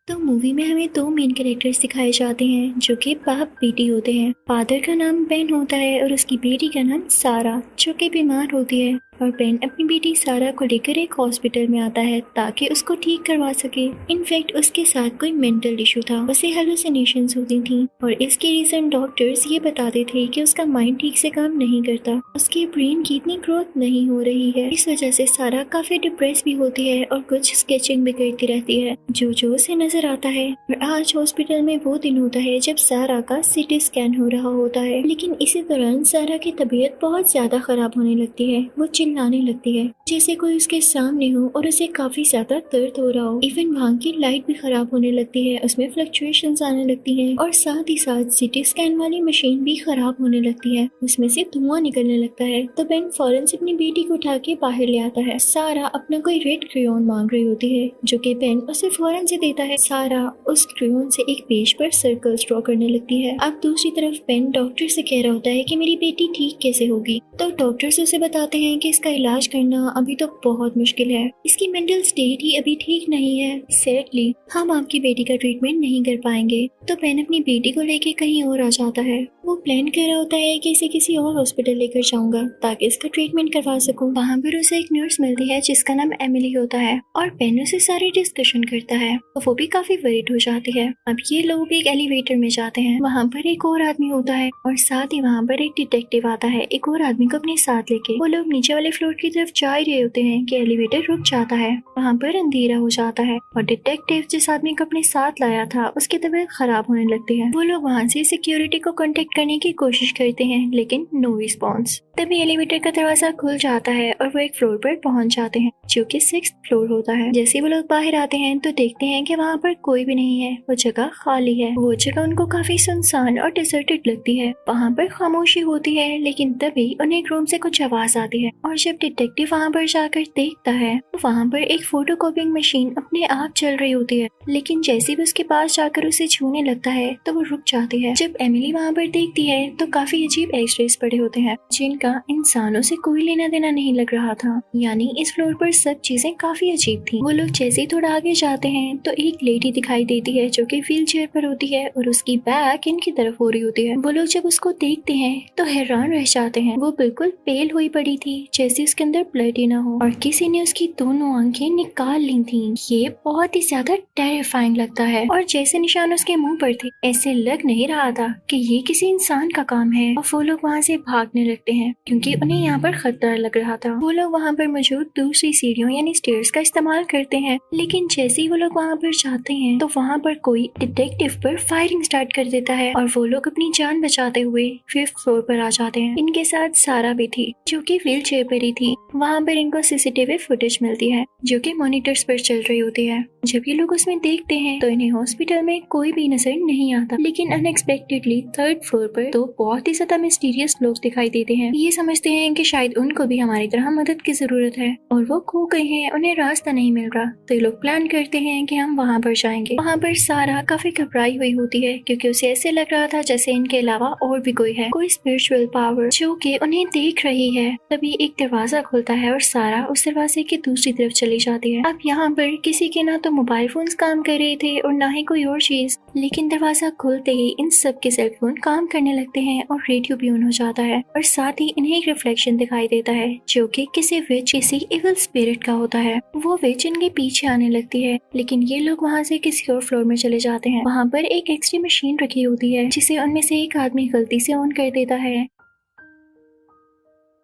तो मूवी में हमें दो मेन कैरेक्टर्स दिखाए जाते हैं जो कि बाप बेटी होते हैं। फादर का नाम बेन होता है और उसकी बेटी का नाम सारा, जो कि बीमार होती है। और बेन अपनी बेटी सारा को लेकर एक हॉस्पिटल में आता है ताकि उसको ठीक करवा सके। इनफैक्ट उसके साथ कोई मेंटल इशू था, उसे हेलुसिनेशंस होती थी और इसके रीजन डॉक्टर्स ये बताते थे कि उसका माइंड ठीक से काम नहीं करता, उसके ब्रेन की इतनी ग्रोथ नहीं हो रही है। इस वजह से सारा काफी डिप्रेस भी होती है और कुछ स्केचिंग भी करती रहती है जो उसे नजर आता है। और आज हॉस्पिटल में वो दिन होता है जब सारा का सीटी स्कैन हो रहा होता है, लेकिन इसी दौरान सारा की तबीयत बहुत ज्यादा खराब होने लगती है। वो चिल्लाने लगती है जैसे कोई उसके सामने हो और उसे काफी ज्यादा दर्द हो रहा हो। इवन वहाँ की लाइट भी खराब होने लगती है, उसमें फ्लक्चुएशंस आने लगती हैं और साथ ही साथ सीटी स्कैन वाली मशीन भी खराब होने लगती है, उसमें से धुआं निकलने लगता है। तो बेन फौरन से अपनी बेटी को उठा के बाहर ले आता है। सारा अपना कोई रेड क्रेयॉन मांग रही होती है जो कि बेन उसे फौरन से देता है। सारा उस क्रेयॉन से एक पेज पर सर्कल्स ड्रॉ करने लगती है। अब दूसरी तरफ बेन डॉक्टर से कह रहा होता है कि मेरी बेटी ठीक कैसे होगी। तो डॉक्टर्स उसे बताते हैं कि इसका इलाज करना अभी तो बहुत मुश्किल है, इसकी मेंटल स्टेट ही अभी ठीक नहीं है, सैडली हम आपकी बेटी का ट्रीटमेंट नहीं कर पाएंगे। तो बेन अपनी बेटी को लेके कहीं और आ जाता है। वो प्लान कर रहा होता है कि इसे किसी और हॉस्पिटल लेकर जाऊंगा ताकि इसका ट्रीटमेंट करवा सकूं। वहाँ पर उसे एक नर्स मिलती है जिसका नाम एमिली होता है और बेन उसे सारी डिस्कशन करता है और वो भी काफी वरीड हो जाती है। अब ये लोग एक एलिवेटर में जाते हैं, वहाँ पर एक और आदमी होता है और साथ ही वहाँ पर एक डिटेक्टिव आता है एक और आदमी को अपने साथ लेके। वो लोग नीचे वाले फ्लोर की तरफ जा ही रहे होते हैं कि एलिवेटर रुक जाता है। वहाँ पर अंधेरा हो जाता है और डिटेक्टिव जिस आदमी को अपने साथ लाया था उसकी तबीयत खराब होने लगती है। वो लोग वहाँ से सिक्योरिटी को कांटेक्ट करने की कोशिश करते हैं लेकिन नो रिस्पॉन्स। तभी एलिवेटर का दरवाजा खुल जाता है और वो एक फ्लोर पर पहुंच जाते हैं जो कि 6th फ्लोर होता है। जैसे वो लोग बाहर आते हैं तो देखते हैं कि वहाँ पर कोई भी नहीं है, वो जगह खाली है। वो जगह उनको काफी सुनसान और डिजर्टेड लगती है। वहाँ पर खामोशी होती है लेकिन तभी उन्हें एक रूम से कुछ आवाज आती है और जब डिटेक्टिव वहाँ पर जाकर देखता है तो वहाँ पर एक फोटोकॉपिंग मशीन अपने आप चल रही होती है, लेकिन जैसे भी उसके पास जाकर उसे छूने लगता है तो वो रुक जाती है। जब एमिली वहाँ पर देखती है तो काफी अजीब एक्सरेज पड़े होते हैं जिनका इंसानों से कोई लेना देना नहीं लग रहा था, यानी इस फ्लोर पर सब चीजें काफी अजीब थी। वो लोग जैसे ही थोड़ा आगे जाते हैं तो एक लेडी दिखाई देती है जो कि व्हील चेयर पर होती है और उसकी बैक इनकी तरफ हो रही होती है। वो लोग जब उसको देखते हैं तो हैरान रह जाते हैं। वो बिल्कुल पेल हुई पड़ी थी जैसे उसके अंदर ब्लड ही ना हो और किसी ने उसकी दोनों आंखें निकाल ली थी। ये बहुत ही ज्यादा टेरिफाइंग लगता है और जैसे निशान उसके मुंह पर थे ऐसे लग नहीं रहा था कि ये किसी इंसान का काम है। और वो लोग वहाँ से भागने लगते हैं क्योंकि उन्हें यहाँ पर खतरा लग रहा था। वो लोग वहाँ पर मौजूद दूसरी सीढ़ियों यानी स्टेयर्स का इस्तेमाल करते हैं, लेकिन जैसे ही वो लोग वहाँ पर जाते हैं तो वहाँ पर कोई डिटेक्टिव पर फायरिंग स्टार्ट कर देता है और वो लोग अपनी जान बचाते हुए 5th फ्लोर पर आ जाते हैं। इनके साथ सारा भी थी जो कि व्हील चेयर पर ही थी। वहाँ पर इनको सीसीटीवी फुटेज मिलती है जो कि मॉनिटर्स पर चल रही होती है। जब ये लोग उसमें देखते हैं तो इन्हें हॉस्पिटल में कोई भी नजर नहीं आता, लेकिन अनएक्सपेक्टेडली 3rd फ्लोर पर दो बहुत ही ज्यादा मिस्टीरियस लोग दिखाई देते हैं। ये समझते हैं कि शायद उनको भी हमारी तरह मदद की जरूरत है और वो खो गए हैं, उन्हें रास्ता नहीं मिल रहा। तो ये लोग प्लान करते हैं कि हम वहाँ पर जाएंगे। वहाँ पर सारा काफी घबराई हुई होती है क्योंकि उसे ऐसे लग रहा था जैसे इनके अलावा और भी कोई है, कोई स्पिरिचुअल पावर जो कि उन्हें देख रही है। तभी एक दरवाजा खुलता है और सारा उस दरवाजे की दूसरी तरफ चली जाती है। अब यहाँ पर किसी के ना तो मोबाइल फोन्स काम कर रहे थे और ना ही कोई और चीज, लेकिन दरवाजा खुलते ही इन सब के सेल फोन काम करने लगते हैं और रेडियो भी ऑन हो जाता है और साथ ही इन्हें एक रिफ्लेक्शन दिखाई देता है जो कि किसी विच, किसी इविल स्पिरिट का होता है। वो विच इनके पीछे आने लगती है, लेकिन ये लोग वहाँ से किसी और फ्लोर में चले जाते हैं। वहाँ पर एक एक्सरे मशीन रखी होती है जिसे उनमें से एक आदमी गलती से ऑन कर देता है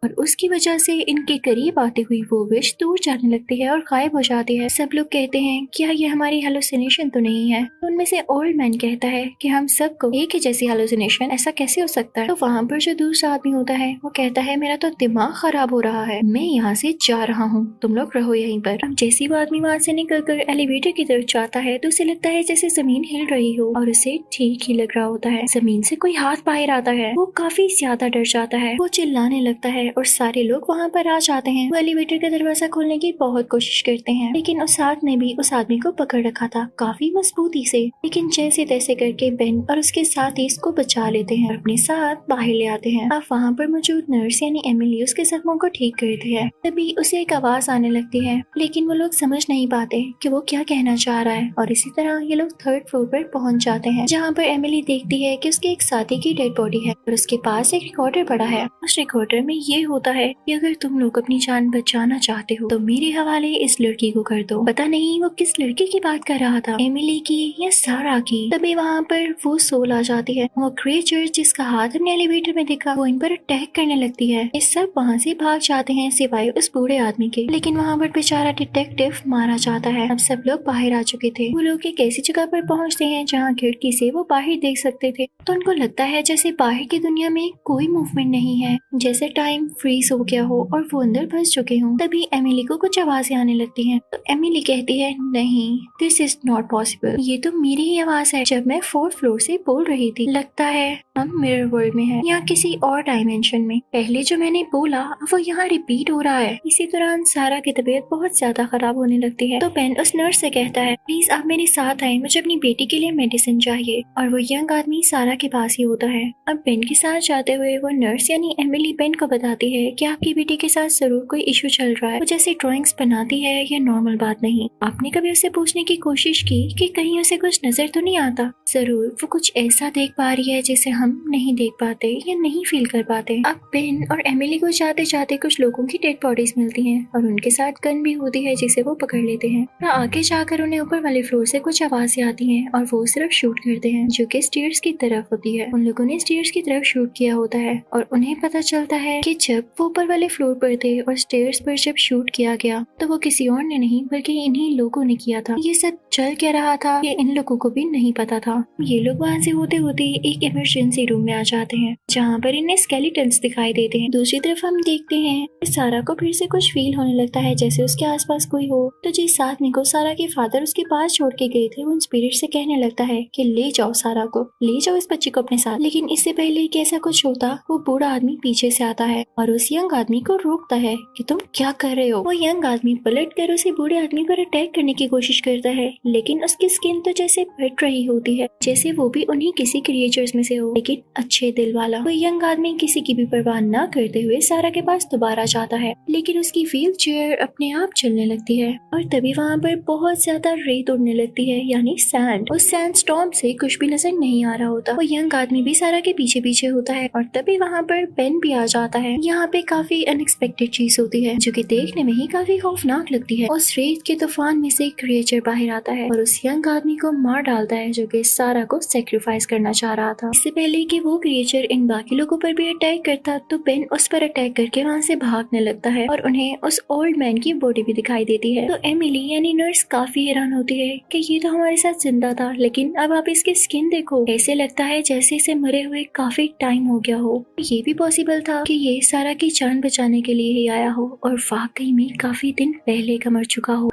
और उसकी वजह से इनके करीब आती हुई वो विश दूर जाने लगती है और गायब हो जाती है। सब लोग कहते हैं क्या ये हमारी हेलुसिनेशन तो नहीं है। तो उनमें से ओल्ड मैन कहता है कि हम सबको एक ही जैसी हेलुसिनेशन, ऐसा कैसे हो सकता है। तो वहाँ पर जो दूसरा आदमी होता है वो कहता है मेरा तो दिमाग खराब हो रहा है, मैं यहाँ से जा रहा हूँ, तुम लोग रहो यहीं पर। अब जैसे वो आदमी वहाँ से निकल कर एलिवेटर की तरफ जाता है तो उसे लगता है जैसे जमीन हिल रही हो और उसे ठीक ही लग रहा होता है। जमीन से कोई हाथ बाहर आता है। वो काफी ज्यादा डर जाता है, वो चिल्लाने लगता है और सारे लोग वहाँ पर आ जाते हैं। वो एलिवेटर का दरवाजा खोलने की बहुत कोशिश करते हैं, लेकिन उस हाथ ने भी उस आदमी को पकड़ रखा था काफी मजबूती से। लेकिन जैसे तैसे करके बेन और उसके साथी इसको बचा लेते हैं और अपने साथ बाहर ले आते हैं। अब वहाँ पर मौजूद नर्स यानी एमिली उसके जख्मों को ठीक करती है। तभी उसे एक आवाज आने लगती है, लेकिन वो लोग समझ नहीं पाते कि वो क्या कहना चाह रहा है। और इसी तरह ये लोग थर्ड फ्लोर पर पहुंच जाते हैं, जहाँ पर एमिली देखती है कि उसके एक साथी की डेड बॉडी है और उसके पास एक रिकॉर्डर पड़ा है। उस रिकॉर्डर में ये होता है कि अगर तुम लोग अपनी जान बचाना चाहते हो तो मेरे हवाले इस लड़की को कर दो। पता नहीं वो किस लड़की की बात कर रहा था, एमिली की या सारा की। तभी वहाँ पर वो सोल आ जाती है। वो क्रिएचर जिसका हाथ हमने एलिवेटर में देखा वो इन पर अटैक करने लगती है। ये सब वहाँ से भाग जाते हैं सिवाय उस बूढ़े आदमी के। लेकिन वहाँ पर बेचारा डिटेक्टिव मारा जाता है। अब सब लोग बाहर आ चुके थे। वो लोग एक ऐसी जगह पर पहुँचते हैं जहाँ खिड़की से वो बाहर देख सकते थे। तो उनको लगता है जैसे बाहर की दुनिया में कोई मूवमेंट नहीं है, जैसे टाइम फ्रीज हो गया हो और वो अंदर फंस चुके हों। तभी एमिली को कुछ आवाजें आने लगती हैं। तो एमिली कहती है, नहीं, दिस इज नॉट पॉसिबल। ये तो मेरी ही आवाज है जब मैं फोर्थ फ्लोर से बोल रही थी। लगता है हम मिरर वर्ल्ड में हैं या किसी और डायमेंशन में। पहले जो मैंने बोला वो यहाँ रिपीट हो रहा है। इसी दौरान सारा की तबीयत बहुत ज्यादा खराब होने लगती है। तो बेन उस नर्स से कहता है, प्लीज आप मेरे साथ आए, मुझे अपनी बेटी के लिए मेडिसिन चाहिए। और वो यंग आदमी सारा के पास ही होता है। अब बेन के साथ जाते हुए वो नर्स यानी एमिली बेन को बताती है कि आपकी बेटी के साथ जरूर कोई इशू चल रहा है। वो जैसे ड्राइंग्स बनाती है ये नॉर्मल बात नहीं। आपने कभी उसे पूछने की कोशिश की कि कहीं उसे कुछ नजर तो नहीं आता? जरूर वो कुछ ऐसा देख पा रही है जिसे हम नहीं देख पाते या नहीं फील कर पाते। अब बेन और एमिली को जाते जाते कुछ लोगों की डेड बॉडीज मिलती हैं और उनके साथ गन भी होती है जिसे वो पकड़ लेते हैं। और आगे जाकर उन्हें ऊपर वाले फ्लोर से कुछ आवाजें आती हैं और वो सिर्फ शूट करते हैं जो कि स्टेयर्स की तरफ होती है। उन लोगों ने स्टेयर्स की तरफ शूट किया होता है और उन्हें पता चलता है कि जब वो ऊपर वाले फ्लोर पर थे और स्टेयर्स पर जब शूट किया गया तो वो किसी और ने नहीं बल्कि इन्हीं लोगों ने किया था। ये सब चल क्या रहा था ये इन लोगों को भी नहीं पता था। ये लोग वहाँ से होते होते एक इमरजेंसी रूम में आ जाते हैं जहाँ पर इन्हें स्केलेटन्स दिखाई देते हैं। दूसरी तरफ हम देखते हैं सारा को फिर से कुछ फील होने लगता है जैसे उसके आसपास कोई हो। तो जिस आदमी को सारा के फादर उसके पास छोड़ के गए थे वो स्पिरिट से कहने लगता है कि ले जाओ सारा को, ले जाओ इस बच्ची को अपने साथ। लेकिन इससे पहले कि ऐसा कुछ होता वो बूढ़ा आदमी पीछे से आता है और उस यंग आदमी को रोकता है कि तुम क्या कर रहे हो। वो यंग आदमी पलट कर उसे बूढ़े आदमी पर अटैक करने की कोशिश करता है, लेकिन उसकी स्किन तो जैसे फट रही होती है जैसे वो भी उन्हीं किसी क्रिएचर्स में से हो, लेकिन अच्छे दिल वाला। वो यंग आदमी किसी की भी परवाह न करते हुए सारा के पास दोबारा जाता है, लेकिन उसकी व्हील चेयर अपने आप चलने लगती है और तभी वहाँ पर बहुत ज्यादा रेत उड़ने लगती है यानी सैंड। उस सैंड स्टॉर्म से कुछ भी नजर नहीं आ रहा होता। वो यंग आदमी भी सारा के पीछे पीछे होता है और तभी वहाँ पर बेन भी आ जाता है। यहाँ पे काफी अनएक्सपेक्टेड चीज होती है जो कि देखने में ही काफी खौफनाक लगती है। उस रेत के तूफान में से क्रिएचर बाहर आता है और उस यंग आदमी को मार डालता है जो कि सारा को सेक्रीफाइस करना चाह रहा था। इससे पहले कि वो क्रिएचर इन बाकी लोगों पर भी अटैक करता तो बेन उस पर अटैक करके वहाँ से भागने लगता है और उन्हें उस ओल्ड मैन की बॉडी भी दिखाई देती है। तो एमिली यानी नर्स काफी हैरान होती है कि ये तो हमारे साथ जिंदा था, लेकिन अब आप इसकी स्किन देखो, ऐसे लगता है जैसे इसे मरे हुए काफी टाइम हो गया हो। ये भी पॉसिबल था कि ये सारा की जान बचाने के लिए ही आया हो और वाकई में काफी दिन पहले का मर चुका हो।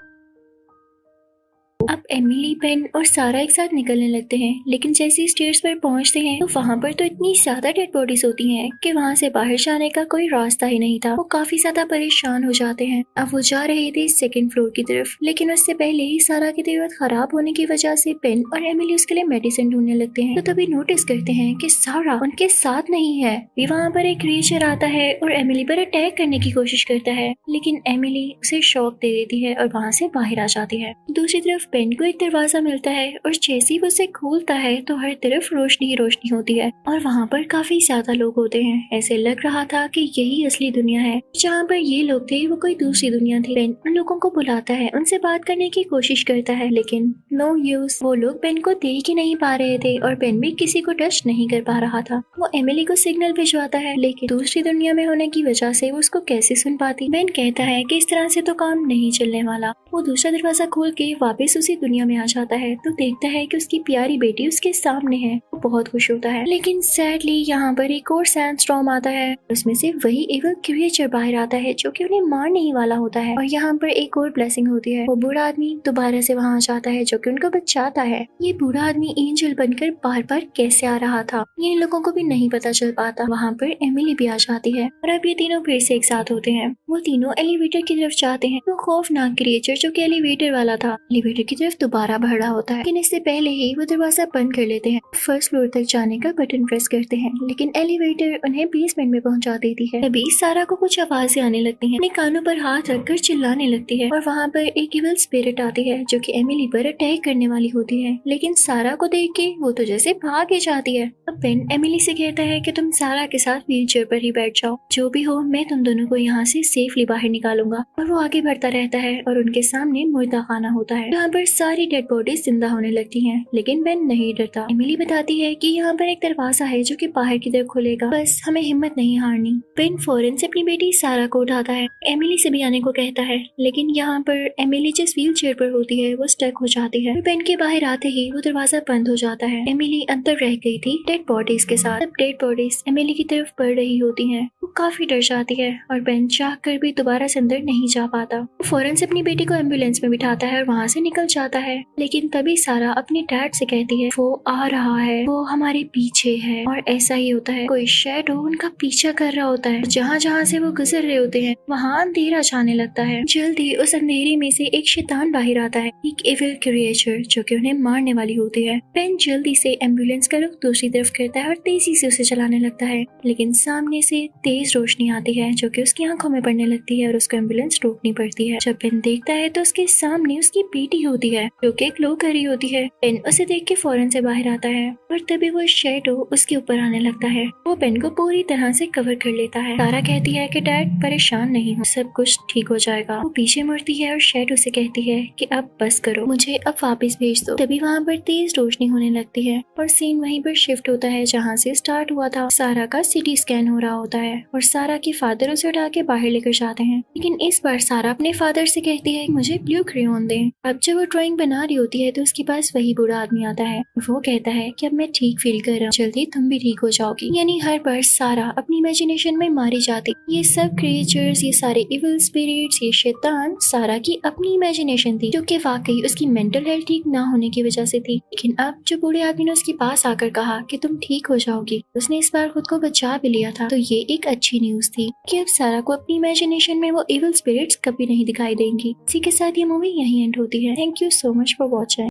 अब एमिली, बेन और सारा एक साथ निकलने लगते हैं, लेकिन जैसे स्टेयर्स पर पहुंचते हैं तो वहाँ पर तो इतनी ज्यादा डेड बॉडीज होती हैं कि वहाँ से बाहर जाने का कोई रास्ता ही नहीं था। वो काफी ज्यादा परेशान हो जाते हैं। अब वो जा रहे थे सेकंड फ्लोर की तरफ, लेकिन उससे पहले ही सारा की तबीयत खराब होने की वजह से बेन और एमिली उसके लिए मेडिसिन ढूंढने लगते हैं। तो तभी नोटिस करते हैं कि सारा उनके साथ नहीं है। भी वहाँ पर एक क्रिएचर आता है और एमिली पर अटैक करने की कोशिश करता है, लेकिन एमिली उसे शॉक दे देती है और वहाँ से बाहर आ जाती है। दूसरी तरफ बेन को एक दरवाजा मिलता है और जैसे ही वो उसे खोलता है तो हर तरफ रोशनी ही रोशनी होती है और वहाँ पर काफी ज्यादा लोग होते हैं। ऐसे लग रहा था कि यही असली दुनिया है। जहाँ पर ये लोग थे वो कोई दूसरी दुनिया थी। बेन उन लोगों को बुलाता है, उनसे बात करने की कोशिश करता है, लेकिन नो यूज। वो लोग बेन को देख ही नहीं पा रहे थे और बेन भी किसी को टच नहीं कर पा रहा था। वो एमिली को सिग्नल भिजवाता है, लेकिन दूसरी दुनिया में होने की वजह से वो उसको कैसे सुन पाती। बेन कहता है कि इस तरह से तो काम नहीं चलने वाला। वो दूसरा दरवाजा खोल के वापस उसी दुनिया में आ जाता है तो देखता है कि उसकी प्यारी बेटी उसके सामने है। वो बहुत खुश होता है, लेकिन सैडली यहाँ पर एक और सैंडस्टॉर्म आता है। उसमें से वही एविल क्रिएचर बाहर आता है जो कि उन्हें मारने ही वाला होता है। और यहाँ पर एक और ब्लेसिंग होती है। वो बूढ़ा आदमी दोबारा से वहाँ आ जाता है जो कि उनको बचाता है। ये बूढ़ा आदमी एंजल बनकर बार बार कैसे आ रहा था ये इन लोगों को भी नहीं पता चल पाता। वहाँ पर एमिली भी आ जाती है और अब ये तीनों फिर से एक साथ होते हैं। वो तीनों एलिवेटर की तरफ जाते हैं। वो खौफनाक क्रिएचर जो कि एलिवेटर वाला था एलिवेटर की तरफ दोबारा बढ़ रहा होता है, लेकिन इससे पहले ही वो दरवाजा बंद कर लेते हैं। फर्स्ट फ्लोर तक जाने का बटन प्रेस करते हैं, लेकिन एलिवेटर उन्हें बेसमेंट में पहुंचा देती है। तभी सारा को कुछ आवाजें आने लगती हैं। अपने कानों पर हाथ रखकर चिल्लाने लगती है और वहाँ पर एक इविल स्पिरिट आती है जो कि एमिली पर अटैक करने वाली होती है। लेकिन सारा को देख के वो तो जैसे भाग ही जाती है। अब बेन एमिली से कहता है कि तुम सारा के साथ व्हीलचेयर पर ही बैठ जाओ, जो भी हो मैं तुम दोनों को यहाँ से सेफली बाहर निकालूंगा। और वो आगे बढ़ता रहता है और उनके सामने मुर्दा खाना होता है। यहाँ पर सारी डेड बॉडीज जिंदा होने लगती हैं, लेकिन बेन नहीं डरता। एमिली बताती है कि यहाँ पर एक दरवाजा है जो कि बाहर की तरफ खुलेगा, बस हमें हिम्मत नहीं हारनी। बेन फौरन से अपनी बेटी सारा को उठाता है, एमिली से भी आने को कहता है, लेकिन यहाँ पर एमिली जिस व्हील चेयर पर होती है वो स्टक हो जाती है। बेन के बाहर आते ही वो दरवाजा बंद हो जाता है। एमिली अंदर रह गई थी डेड बॉडीज के साथ। अब डेड बॉडीज एमिली की तरफ बढ़ रही होती हैं। वो काफी डर जाती है और बेन चाह कर भी दोबारा से अंदर नहीं जा पाता। वो फौरन से अपनी बेटी को एम्बुलेंस में बिठाता है और वहाँ से निकल जाता है। लेकिन तभी सारा अपने डैड से कहती है वो आ रहा है, वो हमारे पीछे है। और ऐसा ही होता है, कोई शैडो उनका पीछा कर रहा होता है। जहाँ जहाँ से वो गुजर रहे होते हैं वहाँ अंधेरा छाने लगता है। जल्दी उस अंधेरे में से एक शैतान बाहर आता है, एक एविल क्रिएचर जो कि उन्हें मारने वाली होती है। बेन जल्दी से एम्बुलेंस का रुख दूसरी तरफ करता है और तेजी से उसे चलाने लगता है, लेकिन सामने से तेज रोशनी आती है जो कि उसकी आंखों में पड़ने लगती है और उसको एम्बुलेंस रोकनी पड़ती है। जब बेन देखता है तो उसके सामने उसकी बेटी होती है जो कि ग्लो कर रही होती है। बेन उसे देख के फौरन से बाहर आता है और तभी वो शैडो उसके ऊपर आने लगता है। वो बेन को पूरी तरह से कवर कर लेता है। सारा कहती है कि डैड परेशान नहीं हो, सब कुछ ठीक हो जाएगा। वो पीछे मुड़ती है और शैडो से कहती है कि अब बस करो, मुझे अब वापस भेज दो। तभी वहाँ पर तेज रोशनी होने लगती है और सीन वहीं पर शिफ्ट होता है जहाँ से स्टार्ट हुआ था। सारा का सिटी स्कैन हो रहा होता है और सारा के फादर उसे उठा के बाहर लेकर जाते हैं, लेकिन इस बार सारा अपने फादर से कहती है मुझे ब्लू क्रेयॉन दे। अब जब वो ड्राइंग बना रही होती है तो उसके पास वही बूढ़ा आदमी आता है। वो कहता है कि अब मैं ठीक फील कर रहा हूँ, जल्दी तुम भी ठीक हो जाओगी। यानी हर बार सारा अपनी इमेजिनेशन में मारी जाती। ये सब क्रिएचर्स, ये सारे इविल स्पिरिट्स, ये शैतान सारा की अपनी इमेजिनेशन थी, जो कि वाकई उसकी मेंटल हेल्थ ठीक ना होने की वजह से थी। लेकिन अब जो बूढ़े आदमी ने उसके पास आकर कहा कि तुम ठीक हो जाओगी, उसने इस बार खुद को बचा भी लिया था। तो ये एक अच्छी न्यूज थी कि अब सारा को अपनी इमेजिनेशन में वो इविल स्पिरिट्स कभी नहीं दिखाई देंगी। इसी के साथ ये मूवी यहीं एंड होती है। Thank you so much for watching.